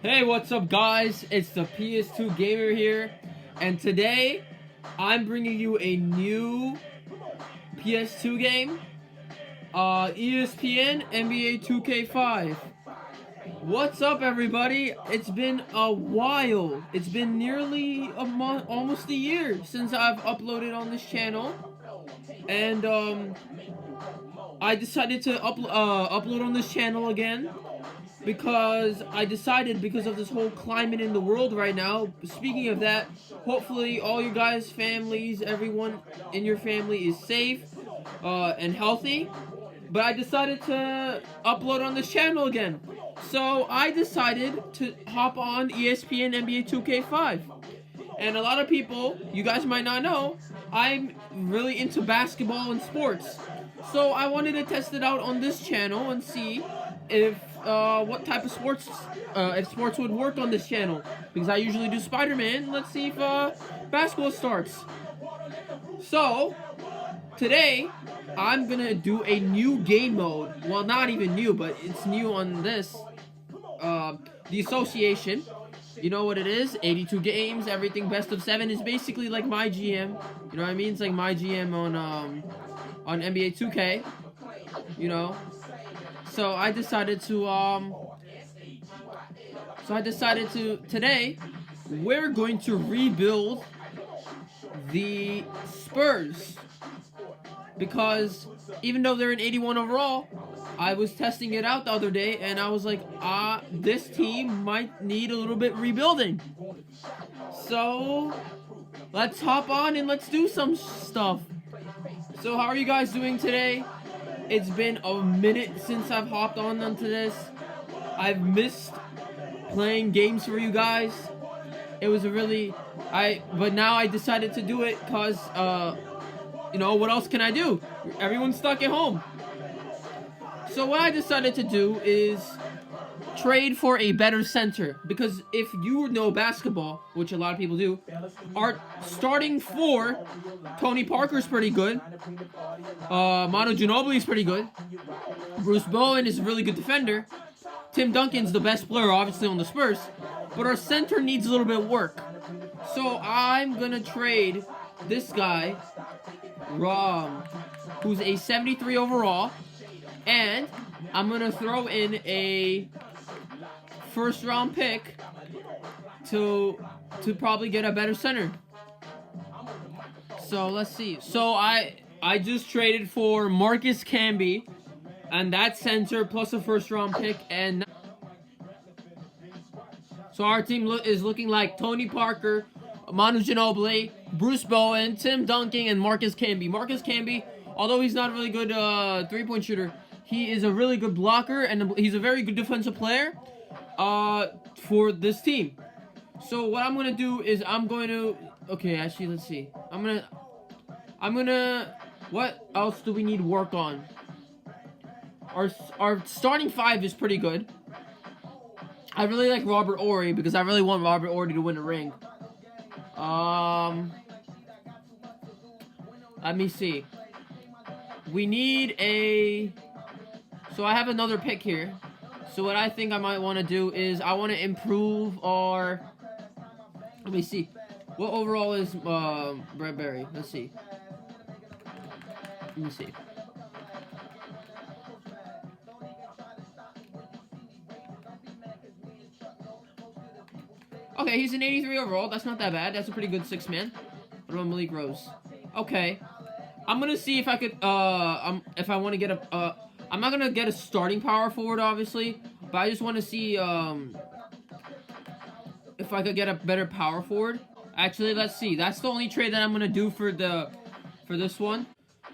Hey, what's up, guys? It's the PS2 Gamer here, and today I'm bringing you a new PS2 game, ESPN NBA 2K5. What's up, everybody? It's been a while. It's been nearly a month, almost a year since I've uploaded on this channel, and I decided to upload on this channel again because I decided, because of this whole climate in the world right now. Speaking of that, hopefully all you guys' families, everyone in your family is safe and healthy. But I decided to upload on this channel again. So I decided to hop on ESPN NBA 2K5. And a lot of people, you guys might not know, I'm really into basketball and sports. So I wanted to test it out on this channel and see if what type of sports, if sports would work on this channel. Because I usually do Spider-Man. Let's see if basketball starts. So today I'm gonna do a new game mode. Well, not even new, but it's new on this. The association. You know what it is? 82 games, everything best of 7 is basically like my GM. You know what I mean? It's like my GM on NBA 2K. You know. So I decided to today we're going to rebuild the Spurs, because even though they're an 81 overall, I was testing it out the other day and I was like, this team might need a little bit rebuilding. So let's hop on and let's do some stuff. So how are you guys doing today? It's been a minute since I've hopped on onto this. I've missed playing games for you guys. It was a really, but now I decided to do it because, you know, what else can I do? Everyone's stuck at home. So what I decided to do is trade for a better center, because if you know basketball, which a lot of people do, our starting four, Tony Parker's pretty good, Manu Ginobili's pretty good, Bruce Bowen is a really good defender, Tim Duncan's the best player obviously on the Spurs, but our center needs a little bit of work. So I'm gonna trade this guy, who's a 73 overall, and I'm gonna throw in a first-round pick to probably get a better center. So let's see. So I just traded for Marcus Camby, and that center plus a first-round pick, and so our team is looking like Tony Parker, Manu Ginobili, Bruce Bowen, Tim Duncan, and Marcus Camby. Marcus Camby, although he's not a really good three-point shooter, he is a really good blocker, and he's a very good defensive player for this team. So what I'm gonna do is okay, actually, let's see. What else do we need work on? Our starting five is pretty good. I really like Robert Horry because I really want Robert Horry to win a ring. Let me see. We need a... So I have another pick here. So what I think I might want to do is I want to improve our... Let me see. What overall is Bradbury? Let's see. Let me see. Okay, he's an 83 overall. That's not that bad. That's a pretty good six-man. What about Malik Rose? Okay. I'm gonna see if I could, if I want to get a, I'm not gonna get a starting power forward, obviously, but I just want to see, if I could get a better power forward. Actually, let's see. That's the only trade that I'm gonna do for this one.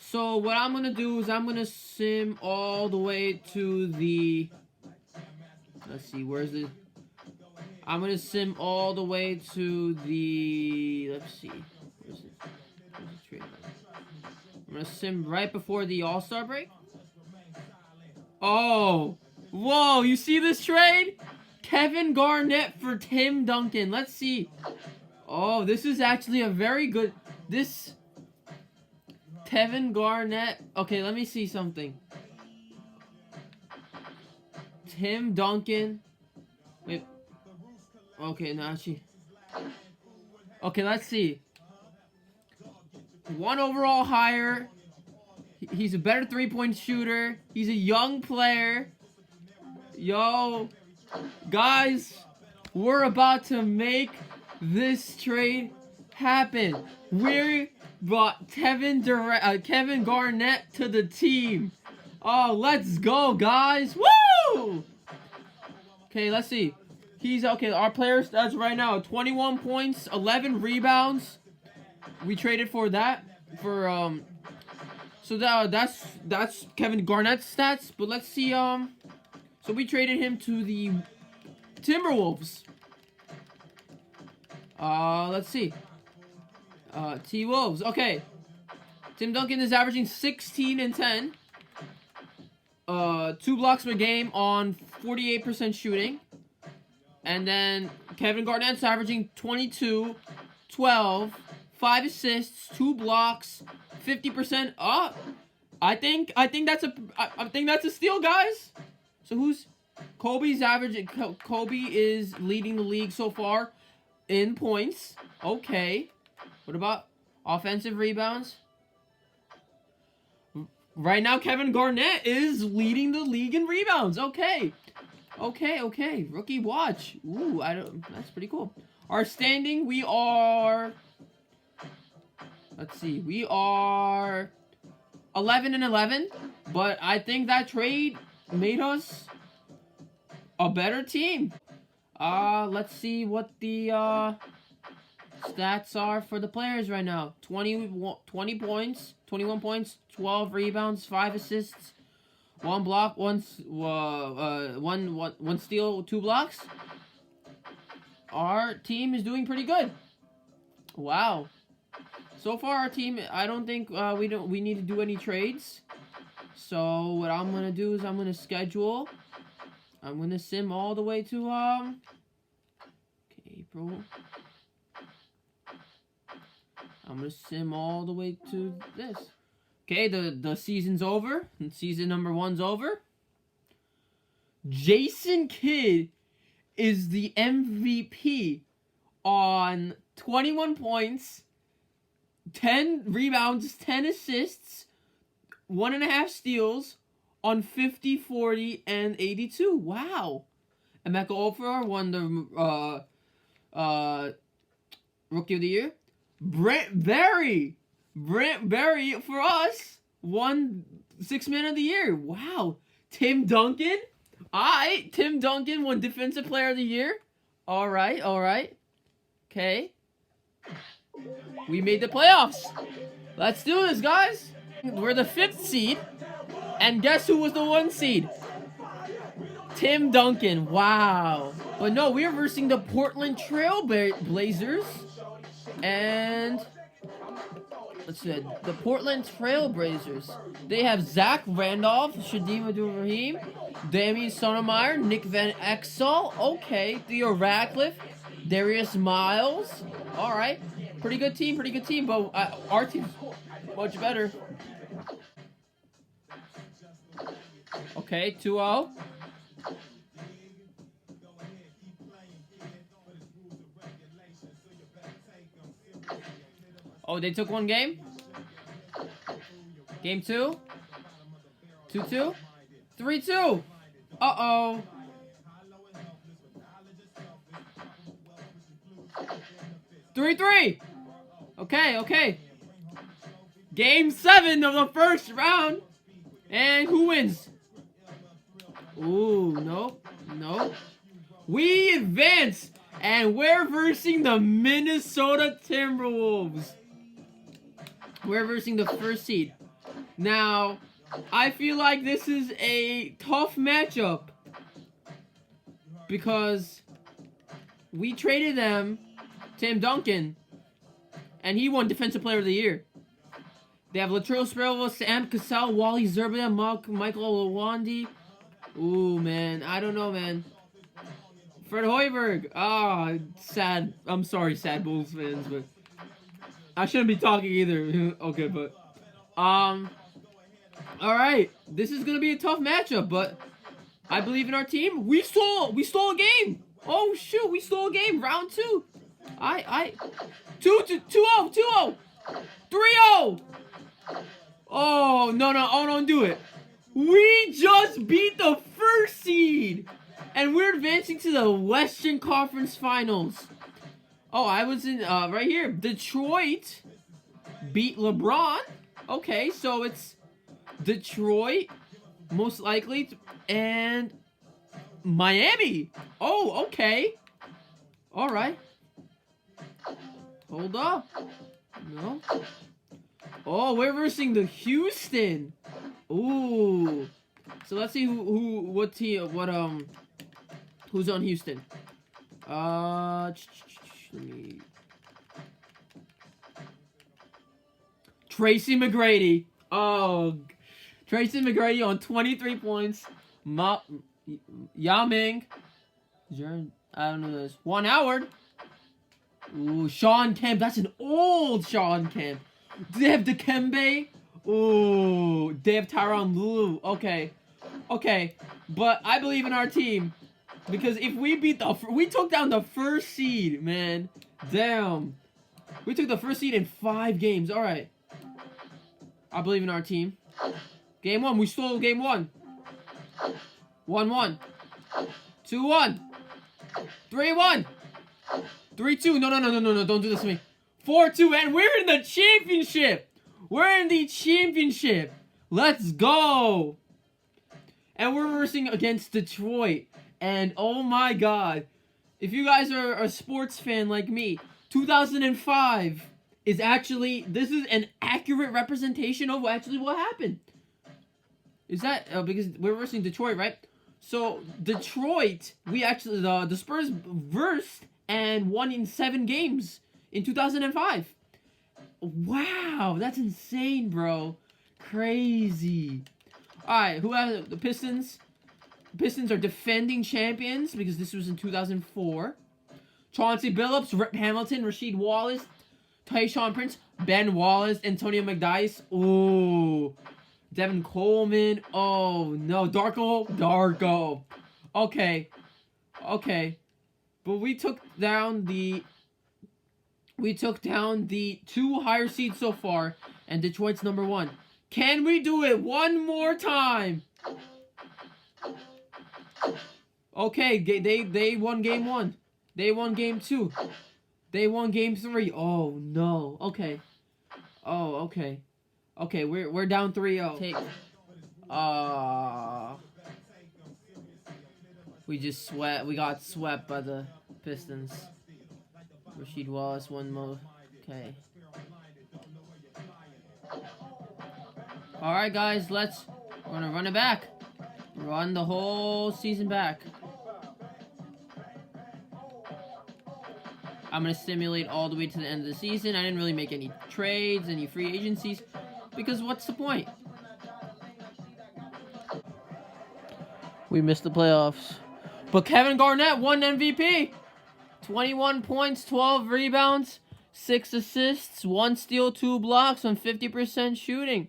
So what I'm gonna do is I'm gonna sim all the way to the, let's see, where's the, I'm gonna sim all the way to the, let's see, where's it? Where's the trade? I'm gonna sim right before the All-Star break. Oh, whoa! You see this trade? Kevin Garnett for Tim Duncan. Let's see. Oh, this is actually a very good. This Kevin Garnett. Okay, let me see something. Tim Duncan. Wait. Okay, now she. Okay, let's see. 1 overall higher. He's a better 3-point shooter. He's a young player. Yo, guys, we're about to make this trade happen. We brought Kevin Garnett to the team. Oh, let's go, guys. Woo! Okay, let's see. He's okay. Our player stats right now: 21 points, 11 rebounds. We traded for that so that's Kevin Garnett's stats. But let's see. So we traded him to the Timberwolves. Let's see. T-Wolves. Okay. Tim Duncan is averaging 16 and 10. 2 blocks per game on 48% shooting. And then Kevin Garnett's averaging 22, 12, 5 assists, 2 blocks, 50%. I think that's a steal, guys. So who's Kobe's averaging? Kobe is leading the league so far in points. Okay. What about offensive rebounds? Right now, Kevin Garnett is leading the league in rebounds. Okay. Okay. Rookie watch. Ooh, that's pretty cool. Our standing, we are... Let's see. We are 11 and 11. But I think that trade made us a better team. Let's see what the stats are for the players right now. 20 points, 21 points, 12 rebounds, 5 assists, 1 block, 1 steal, 2 blocks. Our team is doing pretty good. Wow. So far, our team, I don't think we need to do any trades. So what I'm gonna do is I'm gonna schedule. I'm gonna sim all the way to okay, April. I'm gonna sim all the way to this. Okay, the season's over. And season number 1's over. Jason Kidd is the MVP on 21 points, 10 rebounds, 10 assists, 1.5 steals on 50, 40, and 82. Wow. Emeka Okafor won the Rookie of the Year. Brent Berry for us won 6th Man of the Year. Wow. Tim Duncan. Tim Duncan won Defensive Player of the Year. All right. Okay. We made the playoffs. Let's do this, guys. We're the 5th seed. And guess who was the 1 seed? Tim Duncan. Wow. But no, we are versing the Portland Trail Blazers. And let's see, the Portland Trail Blazers. They have Zach Randolph, Shadim Abdul-Rahim, Damian Sotomayor, Nick Van Exel. Okay, Theo Radcliffe, Darius Miles. All right, pretty good team. But our team's much better. Okay, 2-0. Oh, they took 1 game? Game 2? 2-2? 3-2! Uh-oh. Three. Okay. Game 7 of the first round. And who wins? Ooh, nope. We advance, and we're versing the Minnesota Timberwolves. We're versing the 1st seed. Now, I feel like this is a tough matchup because we traded them Tim Duncan, and he won Defensive Player of the Year. They have Latrell Sprewell, Sam Cassell, Wally Zerbia, Michael Lawandi. Ooh, man. I don't know, man. Fred Hoiberg. Ah, sad. I'm sorry, sad Bulls fans, but I shouldn't be talking either. Okay, but all right. This is gonna be a tough matchup, but I believe in our team. We stole a game. Oh shoot, we stole a game. Round 2. 2-0, 2-0, 3-0. Oh, no, oh, don't do it. We just beat the first seed. And we're advancing to the Western Conference Finals. Oh, I was in, right here. Detroit beat LeBron. Okay, so it's Detroit, most likely, and Miami. Oh, okay. All right. Hold up. No. Oh, we're versing the Houston. Ooh. So let's see what team, who's on Houston. Let me. Tracy McGrady. Oh, Tracy McGrady on 23 points. Yao Ming. I don't know this. Juan Howard. Ooh, Sean Kemp. That's an old Sean Kemp. Do they have Dikembe? Ooh, they have Tyronn Lue. Okay. Okay. But I believe in our team. Because if we beat we took down the first seed, man. Damn. We took the first seed in 5 games. Alright. I believe in our team. Game 1. We stole game 1. 1-1. 2-1. 3-1. 3-2. No. Don't do this to me. 4-2. And we're in the championship. We're in the championship. Let's go. And we're versing against Detroit. And oh my god. If you guys are a sports fan like me, 2005 is actually, this is an accurate representation of actually what happened. Is that, because we're versing Detroit, right? So, Detroit, we actually, the Spurs versed and won in 7 games in 2005. Wow, that's insane, bro. Crazy. Alright, who has the Pistons? The Pistons are defending champions because this was in 2004. Chauncey Billups, Rip Hamilton, Rasheed Wallace, Tayshaun Prince, Ben Wallace, Antonio McDyess. Ooh. Devin Coleman. Oh, no. Darko. Okay. But we took down the 2 higher seeds so far, and Detroit's number 1. Can we do it one more time? Okay, they won game 1. They won game 2. They won game 3. Oh no. Okay. Oh, okay. Okay, we're down 3-0. Take. We got swept by the Pistons. Rasheed Wallace one more. Okay. All right, guys, we're gonna run it back. Run the whole season back. I'm going to simulate all the way to the end of the season. I didn't really make any trades, any free agencies, because what's the point? We missed the playoffs. But Kevin Garnett won MVP. 21 points, 12 rebounds, 6 assists, 1 steal, 2 blocks on 50% shooting.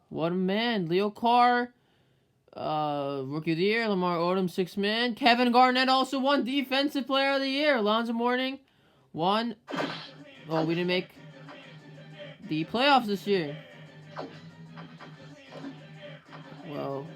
What a man. Leo Carr, Rookie of the Year. Lamar Odom, 6th man. Kevin Garnett also won Defensive Player of the Year. Alonzo Mourning won. Oh, we didn't make the playoffs this year. Well.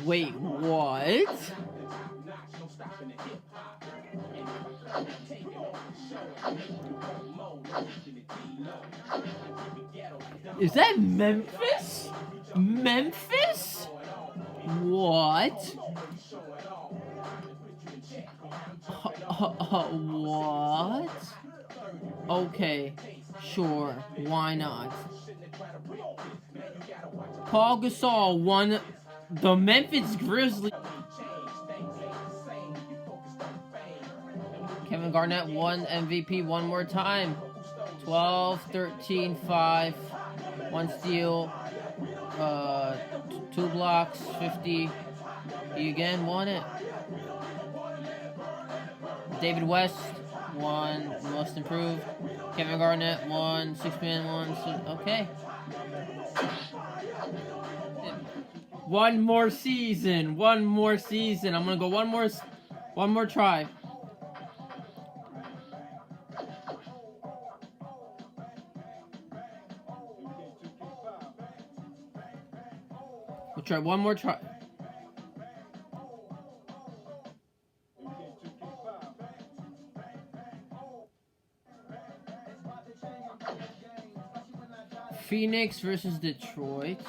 Wait, what? Is that Memphis? Memphis? What? What? Okay, sure, why not? Paul Gasol won the Memphis Grizzlies. Kevin Garnett, 1 MVP one more time. 12, 13, 5, 1 steal, 2 blocks, 50. He again won it. David West, 1 most improved. Kevin Garnett, 1 6-man, 1. Okay. One more season. One more season. I'm gonna go one more try. We'll try one more try. Phoenix versus Detroit.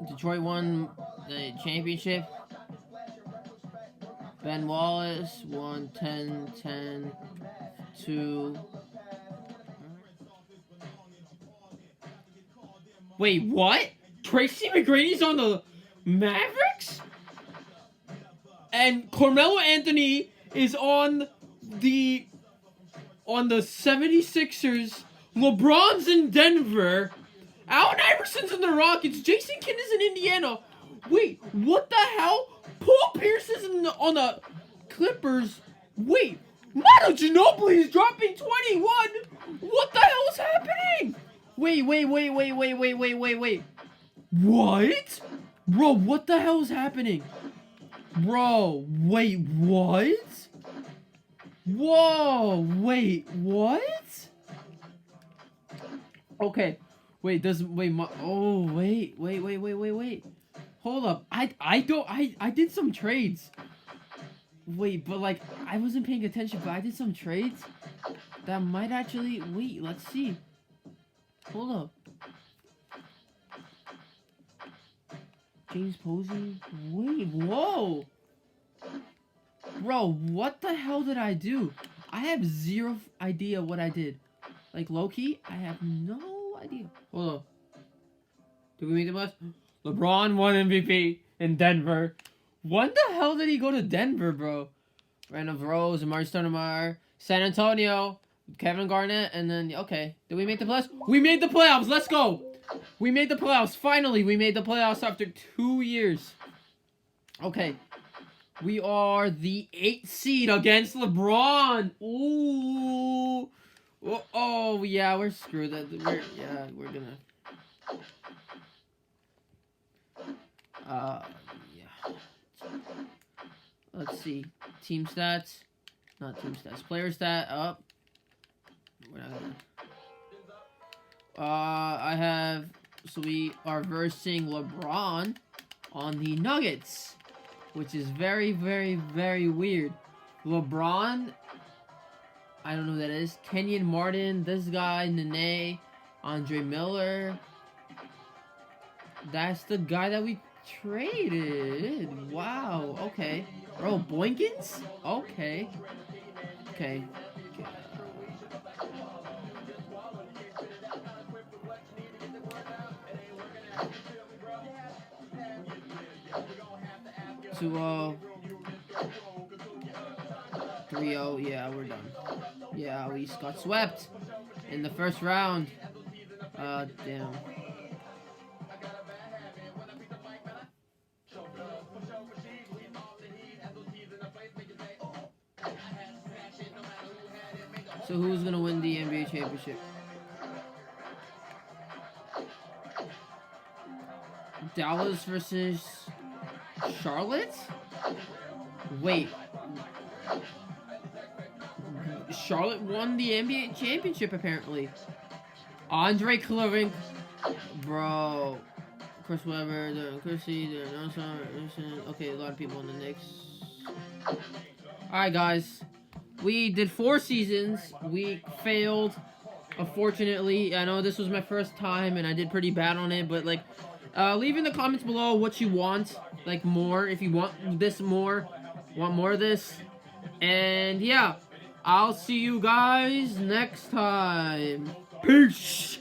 Detroit won the championship. Ben Wallace won 10-10 to... Wait, what? Tracy McGrady's on the Mavericks? And Carmelo Anthony is on the 76ers. LeBron's in Denver. Allen Iverson's in the Rockets. Jason Kidd is in Indiana. Wait, what the hell? Paul Pierce is on the Clippers. Wait, Manu Ginobili is dropping 21. What the hell is happening? Wait. What? Bro, what the hell is happening? Bro, wait, what? Whoa, wait, what? Okay, wait, wait. Hold up, I did some trades. Wait, but like, I wasn't paying attention, but I did some trades that might actually, wait, let's see. Hold up. James Posey, wait, whoa. Bro, what the hell did I do? I have zero idea what I did. Like, low-key, I have no idea. Hold on. Did we make the list? LeBron won MVP in Denver. When the hell did he go to Denver, bro? Randall Rose, Amari Stoudemire, San Antonio, Kevin Garnett, and then, okay. Did we make the playoffs? We made the playoffs. Let's go. We made the playoffs. Finally, we made the playoffs after 2 years. Okay. We are the 8th seed against LeBron. Ooh. Oh, yeah, we're screwed. We're gonna... yeah. Let's see. Team stats. Not team stats. Player stat up. We're not gonna... So we are versing LeBron on the Nuggets, which is very, very, very weird. LeBron, I don't know who that is. Kenyon Martin, this guy, Nene, Andre Miller. That's the guy that we traded. Wow, okay. Bro, Boykins? Okay. Okay. So, 3-0, yeah, we're done. Yeah, we got swept in the first round. Damn. So who's gonna win the NBA championship? Dallas versus Charlotte? Wait. Charlotte won the NBA championship, apparently. Andre Cleveland. Bro. Chris Webber, Chrissy, okay, a lot of people in the Knicks. Alright, guys. We did 4 seasons. We failed, unfortunately. I know this was my first time, and I did pretty bad on it, but, like, leave in the comments below what you want. Like, more, if you want this more. Want more of this. And, yeah. I'll see you guys next time. Peace!